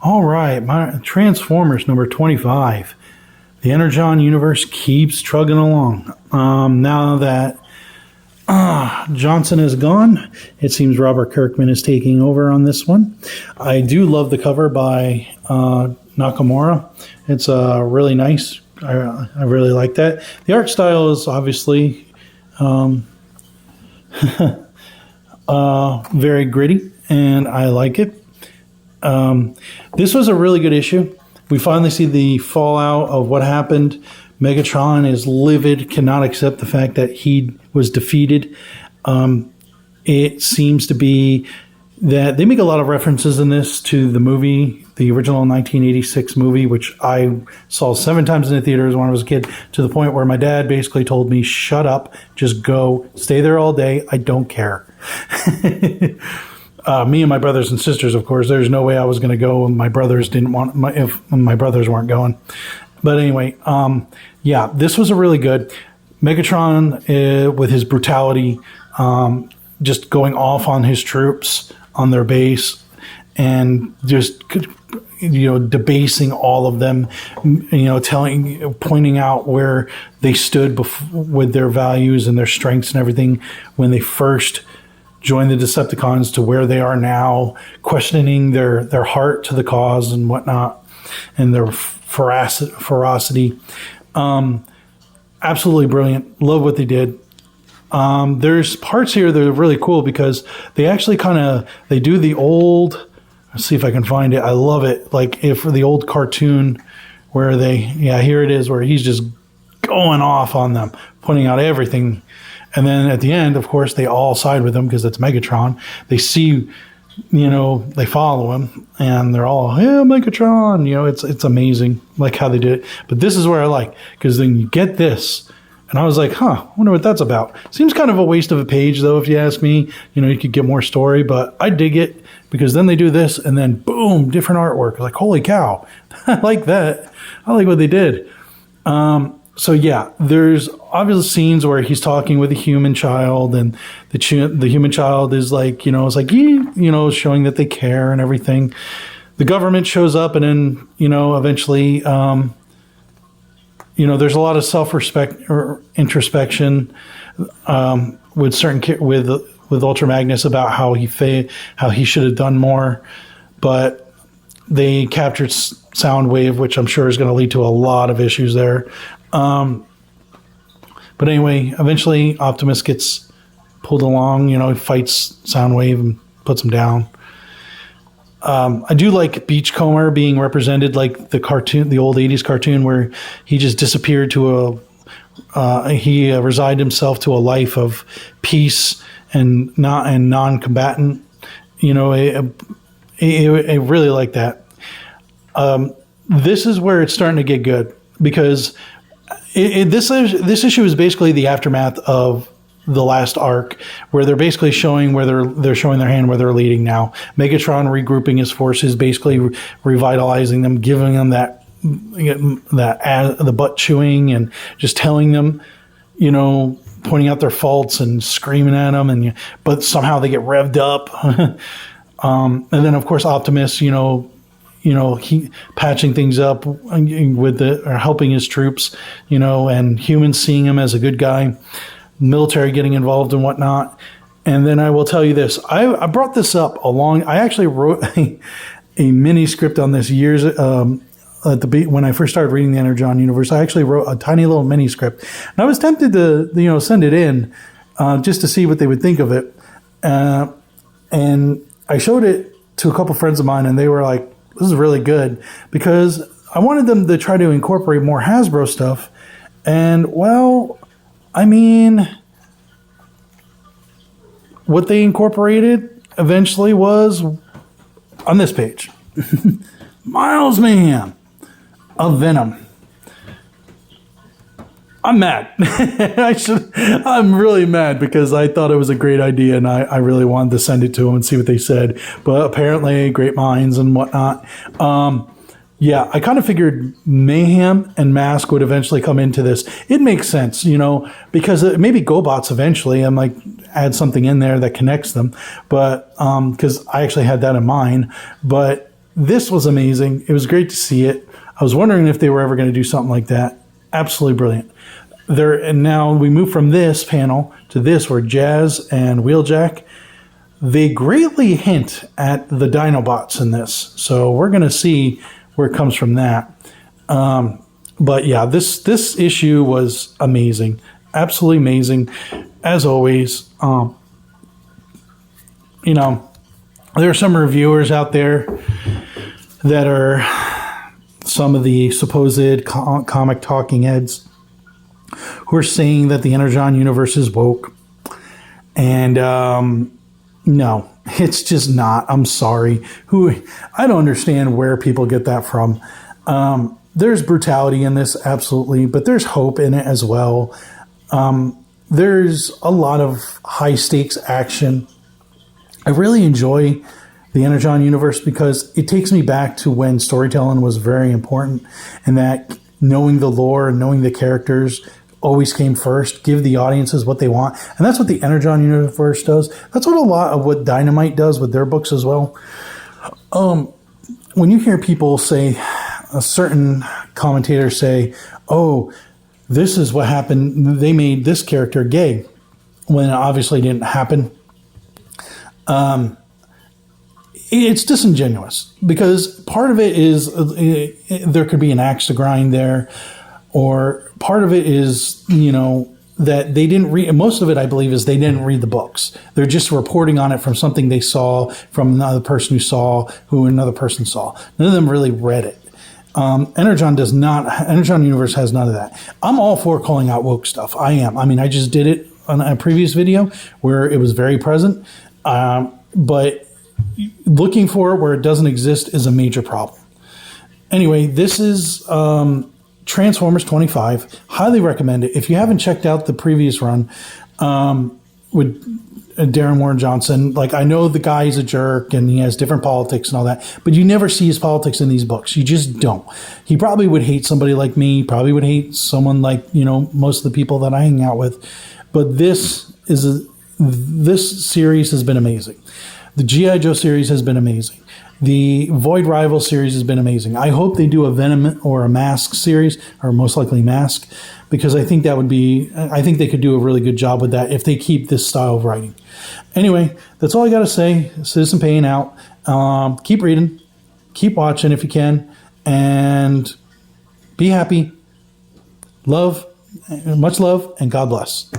All right, my Transformers number 25. The Energon universe keeps trugging along. Now that Johnson is gone, it seems Robert Kirkman is taking over on this one. I do love the cover by Nakamura. It's really nice. I really like that. The art style is obviously very gritty, and I like it. This was a really good issue. We finally see the fallout of what happened. Megatron is livid, cannot accept the fact that he was defeated. It seems to be that they make a lot of references in this to the movie, the original 1986 movie, which I saw 7 times in the theaters when I was a kid, to the point where my dad basically told me, shut up, just go, stay there all day, I don't care. Me and my brothers and sisters, of course, there's no way I was going to go, and my brothers didn't want if my brothers weren't going. But anyway, yeah, this was a really good Megatron with his brutality, just going off on his troops on their base, and just debasing all of them, pointing out where they stood with their values and their strengths and everything when they first joined the Decepticons to where they are now, questioning their heart to the cause and whatnot, and their ferocity. Absolutely brilliant. Love what they did. There's parts here that are really cool because they actually they do the old, let's see if I can find it. I love it. Like if the old cartoon where here it is, where he's just going off on them, pointing out everything. And then at the end, of course, they all side with him because it's Megatron. They see, they follow him, and they're all, yeah, Megatron. It's amazing, like how they did it. But this is where I like, because then you get this, and I was like, I wonder what that's about. Seems kind of a waste of a page, though, if you ask me. You could get more story, but I dig it because then they do this, and then boom, different artwork. Like, holy cow, I like that. I like what they did. So yeah, there's obvious scenes where he's talking with a human child, and the human child is like, it's like, showing that they care and everything. The government shows up, and then, eventually, there's a lot of self-respect or introspection with certain with Ultra Magnus about how he should have done more, but they captured Soundwave, which I'm sure is going to lead to a lot of issues there. But anyway, eventually Optimus gets pulled along, fights Soundwave and puts him down. I do like Beachcomber being represented like the cartoon, the old 80s cartoon, where he just disappeared to he resigned himself to a life of peace and non-combatant. I really like that. This is where it's starting to get good because this issue is basically the aftermath of the last arc, where they're basically showing where they're showing their hand where they're leading now. Megatron regrouping his forces, basically revitalizing them, giving them the butt chewing, and just telling them, pointing out their faults and screaming at them, but somehow they get revved up. And then of course Optimus, he patching things up or helping his troops, and humans seeing him as a good guy, military getting involved and whatnot. And then I will tell you this, I brought this up I actually wrote a mini script on this years when I first started reading the Energon universe. I actually wrote a tiny little mini script, and I was tempted to send it in just to see what they would think of it. And I showed it to a couple friends of mine, and they were like, this is really good, because I wanted them to try to incorporate more Hasbro stuff. And, well, I mean, what they incorporated eventually was on this page. Miles Mayhem of Venom. I'm mad. I'm really mad because I thought it was a great idea, and I really wanted to send it to them and see what they said. But apparently, great minds and whatnot. Yeah, I kind of figured Mayhem and Mask would eventually come into this. It makes sense, because maybe GoBots eventually. I might add something in there that connects them, but because I actually had that in mind. But this was amazing. It was great to see it. I was wondering if they were ever going to do something like that. Absolutely brilliant. And now we move from this panel to this, where Jazz and Wheeljack, they greatly hint at the Dinobots in this. So we're going to see where it comes from that. But yeah, this issue was amazing. Absolutely amazing. As always, you know, there are some reviewers out there that are some of the supposed comic talking heads who are saying that the Energon universe is woke. And no, it's just not. I'm sorry. I don't understand where people get that from. There's brutality in this, absolutely, but there's hope in it as well. There's a lot of high stakes action. I really enjoy the Energon universe because it takes me back to when storytelling was very important, and that knowing the lore and knowing the characters always came first. Give the audiences what they want. And that's what the Energon universe does. That's what a lot of what Dynamite does with their books as well. When you hear people say, a certain commentators say, oh, this is what happened, they made this character gay, when it obviously didn't happen. It's disingenuous, because part of it is there could be an axe to grind there, or part of it is, that they didn't read. Most of it, I believe, is they didn't read the books. They're just reporting on it from something they saw from another person who another person saw. None of them really read it. Energon does not. Energon universe has none of that. I'm all for calling out woke stuff. I am. I mean, I just did it on a previous video where it was very present. But looking for it where it doesn't exist is a major problem. Anyway, this is Transformers 25. Highly recommend it. If you haven't checked out the previous run with Darren Warren Johnson, like, I know the guy is a jerk and he has different politics and all that, but you never see his politics in these books. You just don't. He probably would hate somebody like me, probably would hate someone like, most of the people that I hang out with. But this series has been amazing. The G.I. Joe series has been amazing. The Void Rival series has been amazing. I hope they do a Venom or a Mask series, or most likely Mask, because I think they could do a really good job with that if they keep this style of writing. Anyway, that's all I got to say. Citizen Paying out. Keep reading. Keep watching if you can. And be happy. Much love, and God bless.